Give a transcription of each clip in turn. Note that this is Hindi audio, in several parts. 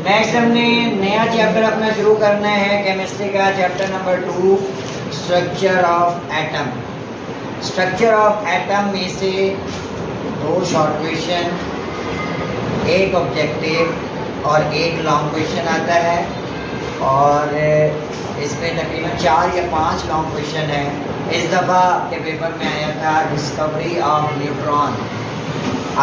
नेक्स्ट हमने नया चैप्टर अपना शुरू करना है केमिस्ट्री का, chapter number 2, structure of atom. Structure of atom में से 2 शॉर्ट क्वेश्चन, 1 ऑब्जेक्टिव और 1 लॉन्ग क्वेश्चन आता है, और इसमें तकरीबन 4 या 5 लॉन्ग क्वेश्चन है। इस दफ़ा के पेपर में आया था डिस्कवरी ऑफ न्यूट्रॉन।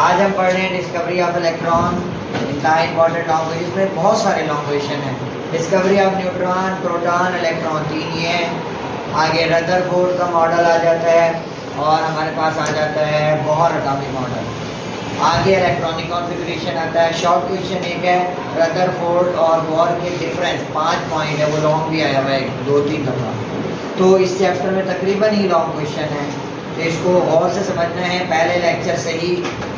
आज हम पढ़ रहे हैं डिस्कवरी ऑफ इलेक्ट्रॉन। इंतहा इंपॉर्टेंट लॉन्ग क्वेश्चन, इसमें बहुत सारे लॉन्ग क्वेश्चन हैं। Discovery of neutron, proton, electron, 3 ही हैं। आगे रदरफोर्ड का मॉडल आ जाता है, और हमारे पास आ जाता है बोहर एटॉमिक मॉडल। आगे इलेक्ट्रॉनिक कॉन्फ़िगरेशन आता है। शॉर्ट क्वेश्चन एक है रदरफोर्ड और बोहर के डिफरेंस, 5 पॉइंट है, वो लॉन्ग भी आया हुआ है 2-3 दफ़ा। तो इस चैप्टर में तकरीबन ही लॉन्ग क्वेश्चन है, तो इसको गौर से समझना है। पहले लेक्चर से ही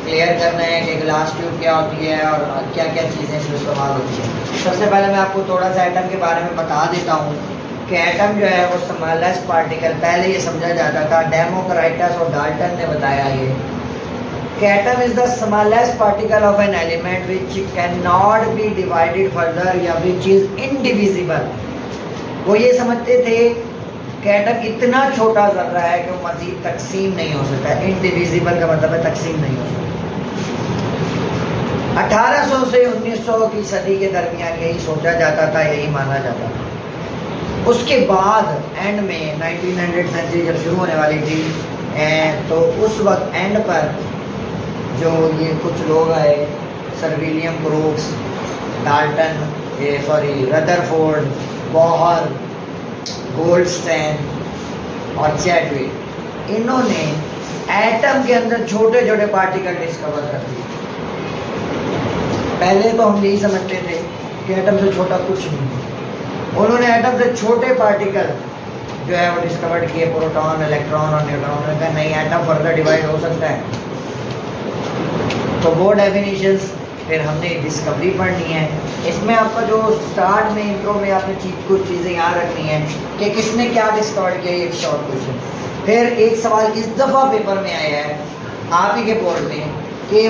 क्लियर करना है कि ग्लास ट्यूब क्या होती है और क्या क्या चीज़ें इसमें इस्तेमाल होती हैं। सबसे पहले मैं आपको थोड़ा सा एटम के बारे में बता देता हूँ कि एटम जो है वो स्मॉलेस्ट पार्टिकल, पहले ये समझा जाता था, डेमोक्राइटस और डाल्टन ने बताया ये कि atom is the smallest particle of an element which can not be divided further या विच इज़ इनडिविजिबल। वो ये समझते थे कि एटम इतना छोटा ज़र्रा है कि वो मज़ीद तकसीम नहीं हो सकता। इनडिविजिबल का मतलब है तकसीम नहीं हो सकता। 1800 से 1900 की सदी के दरमियान यही सोचा जाता था, यही माना जाता था। उसके बाद एंड में 1900 सेंचुरी जब शुरू होने वाली थी, तो उस वक्त एंड पर जो ये कुछ लोग आए, sir William crooks, Dalton, Rutherford, Bohr, Goldstein और चैडविक, इन्होंने एटम के अंदर छोटे छोटे पार्टिकल डिस्कवर कर दिए। पहले तो हम यही समझते थे कि एटम से छोटा कुछ नहीं। उन्होंने एटम से छोटे पार्टिकल जो है वो डिस्कवर किए, प्रोटॉन, इलेक्ट्रॉन और न्यूट्रॉन। उन्होंने कहा नहीं, एटम फर्दर डिवाइड हो सकता है। तो वो डेफिनेशंस फिर हमने डिस्कवरी पढ़नी है। इसमें आपका जो स्टार्ट में इंट्रो में आपने कुछ चीज़ें याद रखनी है कि किसने क्या डिस्कवर किया, एक शॉर्ट क्वेश्चन। फिर एक सवाल इस दफ़ा पेपर में आया है आप ही के बोर्ड में कि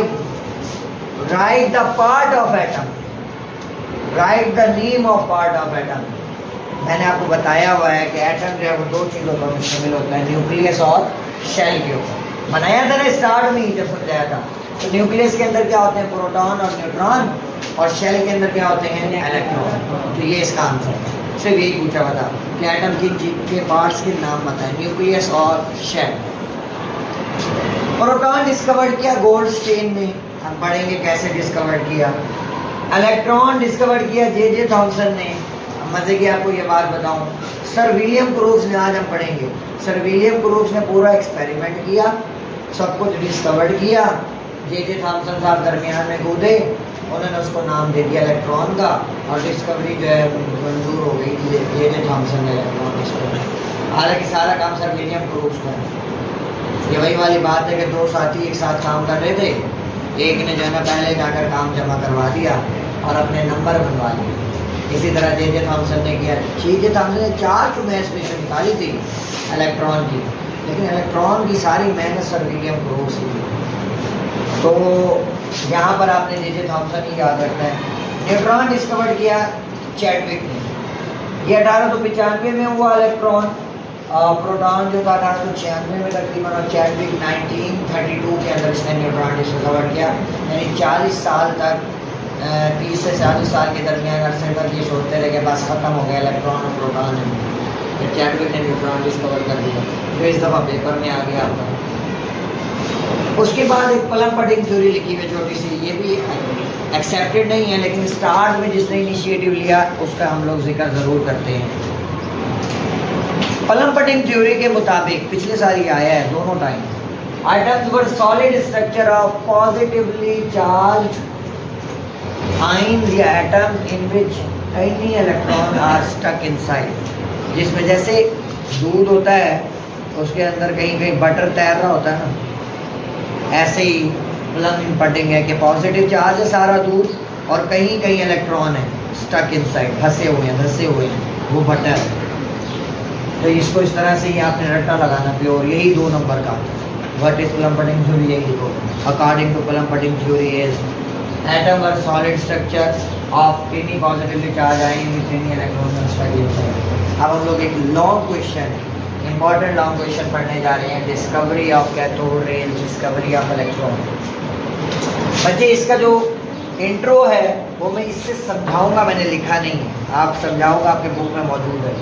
right the part of atom, right the name of part of atom. मैंने आपको बताया हुआ है कि एटम जो है वो 2 चीज़ों पर मुश्तमिल होता है, न्यूक्लियस और शेल के ऊपर। बनाया था ना स्टार्ट में ही जब समझाया था। तो न्यूक्लियस के अंदर क्या होते हैं, प्रोटॉन और न्यूट्रॉन, और शेल के अंदर क्या होते हैं, इलेक्ट्रॉन। तो ये इसका आंसर है। सिर्फ यही पूछा हुआ था कि एटम की के पार्ट्स के नाम बताएं, न्यूक्लियस और शेल। प्रोटॉन डिस्कवर किया गोल्डस्टीन ने, हम पढ़ेंगे कैसे डिस्कवर किया। इलेक्ट्रॉन डिस्कवर किया जे थॉमसन ने। मज़े की आपको ये बात बताऊं, सर विलियम क्रूक्स ने, आज हम पढ़ेंगे, सर विलियम क्रूक्स ने पूरा एक्सपेरिमेंट किया, सब कुछ डिस्कवर किया। जे थॉमसन साहब दरमियान में कूदे, उन्होंने उसको नाम दे दिया इलेक्ट्रॉन का, और डिस्कवरी जो है मंजूर हो गई कि जे थॉमसन ने इलेक्ट्रॉन डिस्कवर। हालांकि सारा काम सर विलियम क्रूक्स का है। ये वही वाली बात है कि 2 साथी एक साथ काम कर रहे थे, एक ने जो है ना पहले जाकर काम जमा करवा दिया और अपने नंबर बनवा लिए। इसी तरह जे थॉमसन ने किया। जे थॉमसन ने 4 चुनाव स्टेशन निकाली थी इलेक्ट्रॉन की, लेकिन इलेक्ट्रॉन की सारी मेहनत सर विलियम क्रूक्स की थी। तो यहाँ पर आपने जे थॉमसन ही याद रखना है। न्यूट्रॉन डिस्कवर किया चैडविक ने, ये 1895 में हुआ इलेक्ट्रॉन। प्रोटॉन जो था 1896 में तकरीबन, और चैडविक 1932 के अंदर इसने न्यूट्रॉन डिस्कवर किया। यानी 40 साल तक, 30 से 40 साल के दरमियान अरसे तक ये सोचते रहे कि बस ख़त्म हो गया इलेक्ट्रॉन और प्रोटॉन है। फिर चैडविक ने न्यूट्रॉन डिस्कवर कर दिया, जो इस दफ़ा पेपर में आ गया आपका। उसके बाद एक प्लम पटिंग थ्योरी लिखी हुई छोटी सी, ये भी एक्सेप्टेड नहीं है, लेकिन स्टार्ट में जिसने इनिशिएटिव लिया उसका हम लोग जिक्र ज़रूर करते हैं। प्लम पटिंग थ्योरी के मुताबिक पिछले साल ही आया है दोनों time, items were solid structure of positively charged ions या atom in which any electron are stuck inside. जिसमें जैसे दूध होता है उसके अंदर कहीं कहीं बटर तैर रहा होता है ना, ऐसे ही प्लम पटिंग है कि पॉजिटिव चार्ज है सारा दूध, और कहीं कहीं इलेक्ट्रॉन है स्टक इनसाइड, धसे हुए हैं, वो बटर है। तो इसको इस तरह से ही आपने रट्टा लगाना प्योर, यही 2 नंबर का। What is plum pudding theory, यही लिखो। According to plum pudding theory is atom और सॉलिड स्ट्रक्चर ऑफ कितनी पॉजिटिवली चार्ज आएंगे कितनी इलेक्ट्रॉन। अब हम लोग एक long question, important long question पढ़ने जा रहे हैं, discovery of cathode rays, discovery of electron. बच्चे इसका जो इंट्रो है वो मैं इससे समझाऊंगा, मैंने लिखा नहीं है, आप समझाऊंगा, आपके बुक में मौजूद है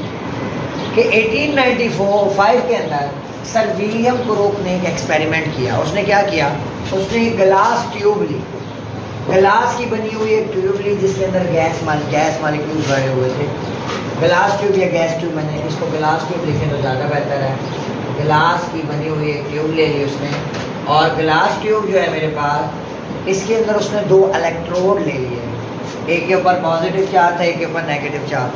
कि 1895 के अंदर सर विलियम क्रूक ने एक एक्सपेरिमेंट किया। उसने क्या किया, उसने एक ग्लास ट्यूब ली, ग्लास की बनी हुई एक ट्यूब ली जिसके अंदर गैस मालिक्यूल भरे हुए थे। ग्लास ट्यूब या गैस ट्यूब, मैंने इसको ग्लास ट्यूब लिखे तो ज़्यादा बेहतर है। ग्लास की बनी हुई एक ट्यूब ले ली उसने, और ग्लास ट्यूब जो है मेरे पास, इसके अंदर उसने 2 इलेक्ट्रोड ले लिए। एक के ऊपर पॉजिटिव चार्ज था, एक के ऊपर नेगेटिव चार्ज।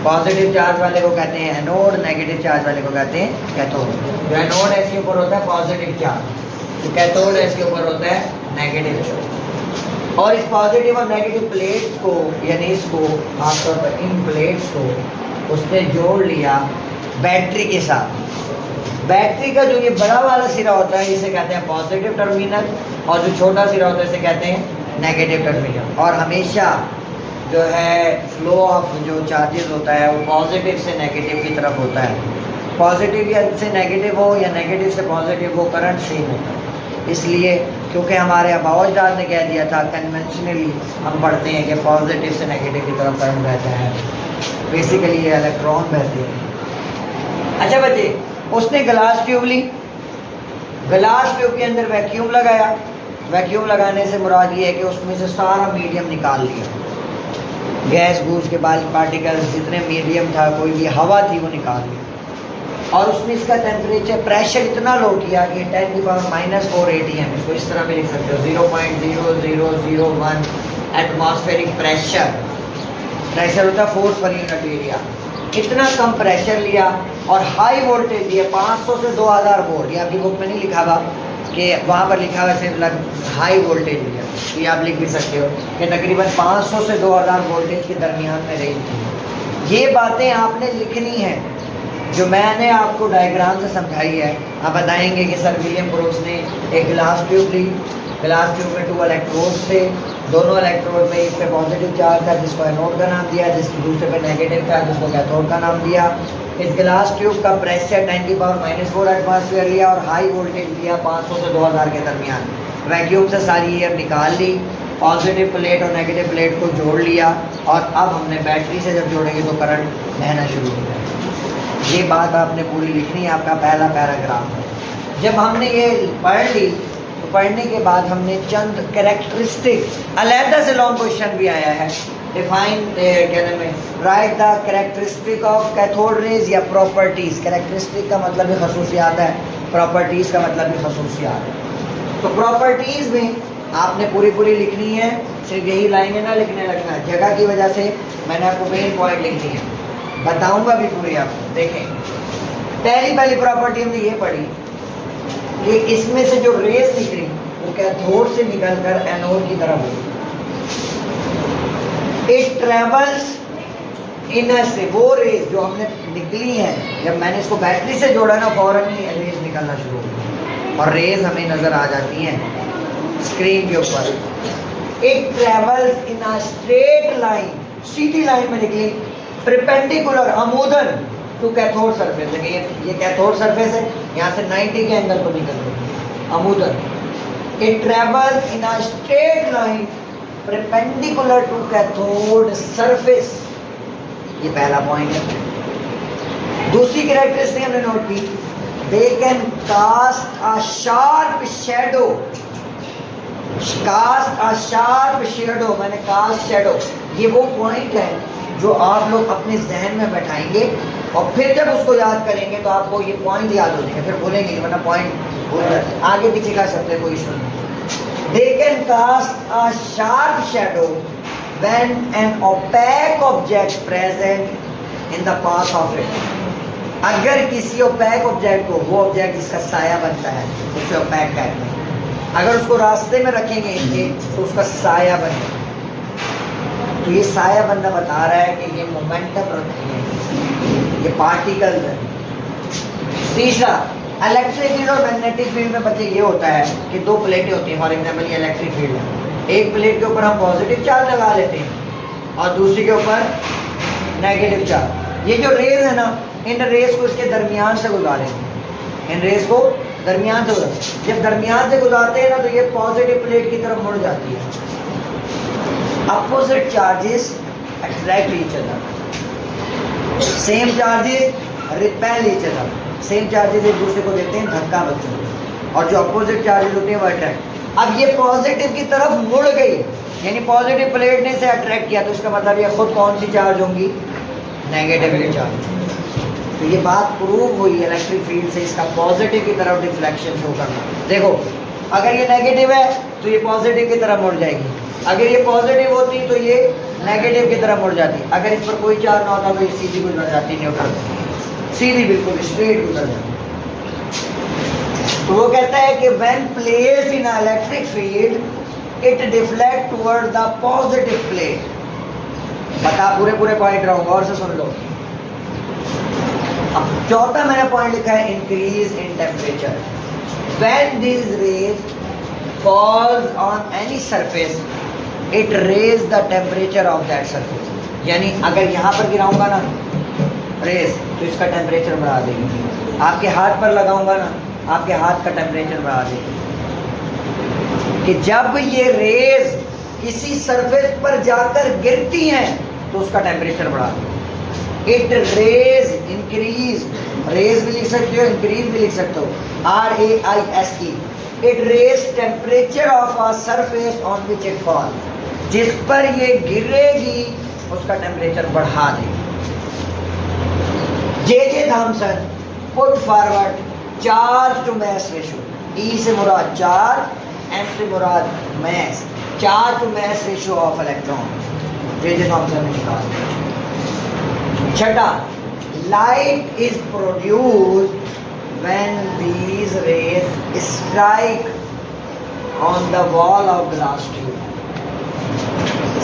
पॉजिटिव चार्ज वाले को कहते हैं एनोड, नेगेटिव चार्ज वाले को कहते हैं कैथोड। जो एनोड है इसके ऊपर होता है पॉजिटिव चार्ज, जो कैथोड है इसके ऊपर होता है नेगेटिव चार्ज। और इस पॉजिटिव और नेगेटिव प्लेट्स को, यानी इसको आमतौर पर इन प्लेट्स को उसने जोड़ लिया बैटरी के साथ। बैटरी का जो ये बड़ा वाला सिरा होता है इसे कहते हैं पॉजिटिव टर्मिनल, और जो छोटा सिरा होता है इसे कहते हैं नेगेटिव टर्मिनल। और हमेशा जो है फ्लो ऑफ जो चार्जेस होता है वो पॉजिटिव से नेगेटिव की तरफ होता है। पॉजिटिव या से नेगेटिव हो या नेगेटिव से पॉजिटिव हो, करंट सेम होता है। इसलिए क्योंकि हमारे अबाउजदार ने कह दिया था, कन्वेंशनली हम पढ़ते हैं कि पॉजिटिव से नेगेटिव की तरफ करंट बहता है, बेसिकली ये इलेक्ट्रॉन बहते हैं। अच्छा बच्चे, उसने ग्लास ट्यूब ली, ग्लास ट्यूब के अंदर वैक्यूम लगाया। वैक्यूम लगाने से मुराद ये है कि उसमें से सारा मीडियम निकाल लिया, गैस गूस के पार्टिकल्स जितने मीडियम था, कोई भी हवा थी वो निकाल ली। और उसने इसका टेम्परेचर प्रेशर इतना लो किया कि 10⁻⁻4 atm, इसको इस तरह भी लिख सकते हो 0.0001 एटमॉस्फेरिक प्रेशर। प्रेशर होता है फोर्स पर यूनिट एरिया। इतना कम प्रेशर लिया और हाई वोल्टेज दिया, 500 से 2000 वोल्ट। ये आपकी बुक में नहीं लिखा हुआ कि वहाँ पर लिखा हुआ सिर्फ हाई वोल्टेज लिया, तो ये आप लिख भी सकते हो कि तकरीबन 500 से 2000 वोल्टेज के दरमियान में रेंज थी। ये बातें आपने लिखनी है जो मैंने आपको डायग्राम से समझाई है। आप बताएंगे कि सर विलियम ब्रूक्स ने एक ग्लास ट्यूब ली, ग्लास ट्यूब में 2 इलेक्ट्रोड्स थे, दोनों इलेक्ट्रोड में एक पे पॉजिटिव चार्ज था जिसको एनोड का नाम दिया, जिसके दूसरे पे नेगेटिव था जिसको कैथोड का नाम दिया। इस ग्लास ट्यूब का प्रेशर 10⁻⁻4 एटमॉस्फेयर लिया और हाई वोल्टेज दिया 500 से 2000 के दरमियान। वैक्यूम से सारी एयर निकाल ली, पॉजिटिव प्लेट और नेगेटिव प्लेट को जोड़ लिया, और अब हमने बैटरी से जब जोड़ेंगे तो करंट बहना शुरू हो जाएगा। ये बात आपने पूरी लिखनी है, आपका पहला पैराग्राफ है। जब हमने ये पढ़ ली तो पढ़ने के बाद हमने चंद कैरेक्टरिस्टिक, अलहदा से लॉन्ग क्वेश्चन भी आया है, डिफाइन क्या नाम है, right the characteristic of cathode raise या प्रॉपर्टीज़। कैरेक्टरिस्टिक का मतलब भी खसूसियात है, प्रॉपर्टीज़ का मतलब भी खसूसियात है। तो प्रॉपर्टीज़ में आपने पूरी लिखनी है, सिर्फ यही लाइनें ना लिखने लगना, जगह की वजह से मैंने आपको मेन पॉइंट लिखनी है, बताऊंगा भी पूरी आपको। देखें, पहली प्रॉपर्टी हमने ये पढ़ी कि इसमें से जो रेस निकली वो कैथोड से निकलकर एनोड की तरफ हुई। इट ट्रेवल्स इन से, वो रेस जो हमने निकली है, जब मैंने इसको बैटरी से जोड़ा ना, फौरन ही रेस निकलना शुरू हो गई और रेस हमें नजर आ जाती हैं स्क्रीन के ऊपर। It travels in a straight line, Sidhi line में निकली, परपेंडिकुलर अमूदन टू कैथोड सरफेस। देखिए ये कैथोड सरफेस है, यहाँ से 90 के एंगल पर निकल रही है अमूदन। It travels in a straight line perpendicular to cathode surface, ये पहला पॉइंट है। दूसरी कैरेक्टरिस्टिक हमने नोट की, they can cast a sharp shadow. Cast a sharp shadow, मैंने कास्ट शैडो, ये वो पॉइंट है जो आप लोग अपने जहन में बैठाएंगे और फिर जब उसको याद करेंगे तो आपको ये पॉइंट याद हो जाएंगे, फिर बोलेंगे वरना पॉइंट भूल जाते, आगे पीछे का शब्द है, कोई इशू नहीं। They can cast a sharp shadow when an opaque object present in the path of it. अगर किसी ओपेक ऑब्जेक्ट को, वो ऑब्जेक्ट जिसका साया बनता है उसे ओपेक कहते हैं, अगर उसको रास्ते में रखेंगे इनके तो उसका साया बनेगा। तो ये साया बनना बता रहा है कि ये मोमेंटम रखती है, ये पार्टिकल्स है। तीसरा, इलेक्ट्रिक फील्ड और मैग्नेटिक फील्ड में बच्चे ये होता है कि 2 प्लेटें होती हैं, फॉर एग्जाम्पल ये इलेक्ट्रिक फील्ड है, एक प्लेट के ऊपर हम पॉजिटिव चार्ज लगा लेते हैं और दूसरी के ऊपर नेगेटिव चार्ज। ये जो रेज है ना, इन रेस को इसके दरमियान से गुजारे, इन रेस को दरमियान से गुजारे। जब दरमियान से गुजारते हैं ना, तो ये पॉजिटिव प्लेट की तरफ मुड़ जाती है। Opposite charges attract each other, same charges repel each other. Same charges एक दूसरे को देते हैं धक्का बच्चों को, और जो अपोजिट चार्जेस होते हैं वो अट्रैक्ट। अब ये पॉजिटिव की तरफ मुड़ गई, यानी पॉजिटिव प्लेट ने इसे अट्रैक्ट किया, तो इसका मतलब ये खुद कौन सी चार्ज होंगी? Negative charge. तो ये बात प्रूव हुई इलेक्ट्रिक फील्ड से, इसका पॉजिटिव की तरफ डिफ्लेक्शन शो करना। देखो, अगर ये नेगेटिव है तो ये पॉजिटिव की तरफ मुड़ जाएगी, अगर ये पॉजिटिव होती तो ये नेगेटिव की तरफ मुड़ जाती। अगर इस पर कोई चार्ज ना होता तो ये सीधी गुजर जाती, न्यूट्रल, सीधी बिल्कुल स्ट्रेट गुजर जाती। तो वो कहता है कि when placed in electric field it deflect toward the positive plate. बता, पूरे पॉइंट रहूंगा और से सुन लो। अब चौथा मैंने पॉइंट लिखा है, increase in temperature. When this rays falls on any surface it raise the temperature of that surface. यानी अगर यहाँ पर गिराऊंगा ना रेज, तो इसका टेम्परेचर बढ़ा देगी। आपके हाथ पर लगाऊंगा ना, आपके हाथ का टेम्परेचर बढ़ा देगी। कि जब ये रेज किसी सरफेस पर जाकर गिरती हैं तो उसका टेम्परेचर बढ़ा देगी। इट रेज, इंक्रीज, रेज भी लिख सकते हो, इंक्रीज भी लिख सकते हो, RAISE। It raise temperature of a surface on which it fall. जिस पर ये गिरेगी उसका टेम्परेचर बढ़ा देगी। J.J. Thomson put forward charge to mass ratio. E से मुराद चार्ज, M से मुराद mass, charge to mass ratio of electron. J.J. Thomson ने निकाला। छठा, light is produced when these rays strike on the wall of glass tube.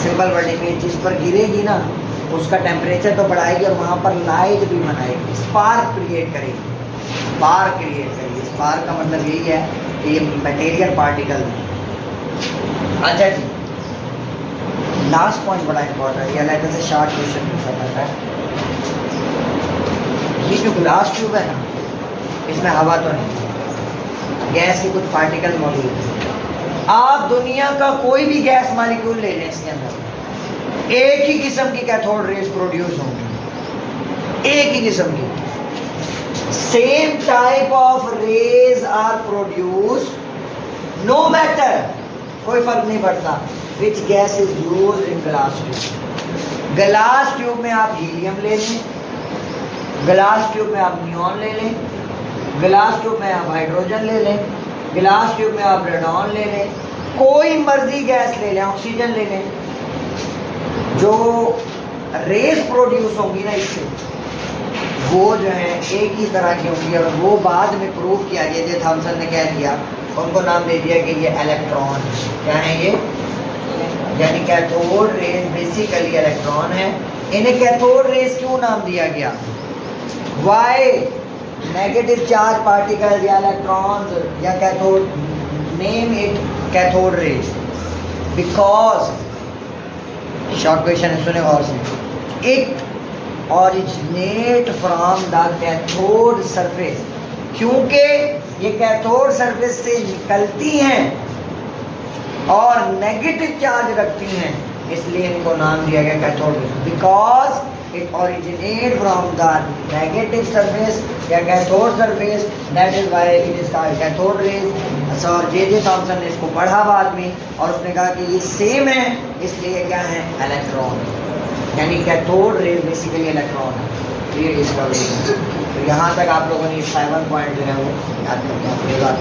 Simple wording में, जिस पर गिरेगी ना उसका टेम्परेचर तो बढ़ाएगी और वहाँ पर लाइट भी बनाएगी, स्पार्क क्रिएट करेगी, स्पार्क क्रिएट करेगी। स्पार्क का मतलब यही है कि ये मटेरियल पार्टिकल है। अच्छा जी, लास्ट पॉइंट बड़ा इंपॉर्टेंट है, या लेटर से शॉर्ट क्वेश्चन पूछा जाता है। ये जो ग्लास ट्यूब है ना, इसमें हवा तो नहीं, गैस के कुछ पार्टिकल मौजूद है। आप दुनिया का कोई भी गैस मॉलिक्यूल ले लें, इसके अंदर एक ही किस्म की कैथोड रेज प्रोड्यूस होंगी, एक ही किस्म की। Same type of rays are produce, no matter, कोई फर्क नहीं पड़ता which gas is use in glass tube. Glass tube में आप हीलियम ले लें, ग्लास ट्यूब में आप नियॉन ले लें, ग्लास ट्यूब में आप हाइड्रोजन ले लें, ग्लास ट्यूब में आप रेडॉन ले लें, कोई मर्जी गैस ले लें, ऑक्सीजन ले लें, जो रेस प्रोड्यूस होंगी ना इससे, वो जो है एक ही तरह की होंगी। और वो बाद में प्रूव किया, J.J. थॉमसन ने क्या किया, उनको नाम दे दिया कि ये इलेक्ट्रॉन क्या है, ये यानी कैथोड रेज बेसिकली इलेक्ट्रॉन है। इन्हें कैथोड रेज क्यों नाम दिया गया? वाई नेगेटिव चार्ज पार्टिकल या इलेक्ट्रॉन्स या cathode, name it cathode rays because, short question है, सुने और से, it originate from the cathode surface. क्योंकि ये कैथोड सरफेस से निकलती हैं और नेगेटिव चार्ज रखती हैं, इसलिए इनको नाम दिया गया cathode rays. Because it originate from the negative surface या cathode surface, that is why it is called cathode rays. और J.J. थॉमसन ने इसको पढ़ा बाद में और उसने कहा कि ये सेम है, इसलिए क्या है, इलेक्ट्रॉन, यानी कैथोड रेज बेसिकली इलेक्ट्रॉन है। तो ये डिस्कवरी है। तो यहाँ तक आप लोगों ने 7 पॉइंट जो है वो याद करके आप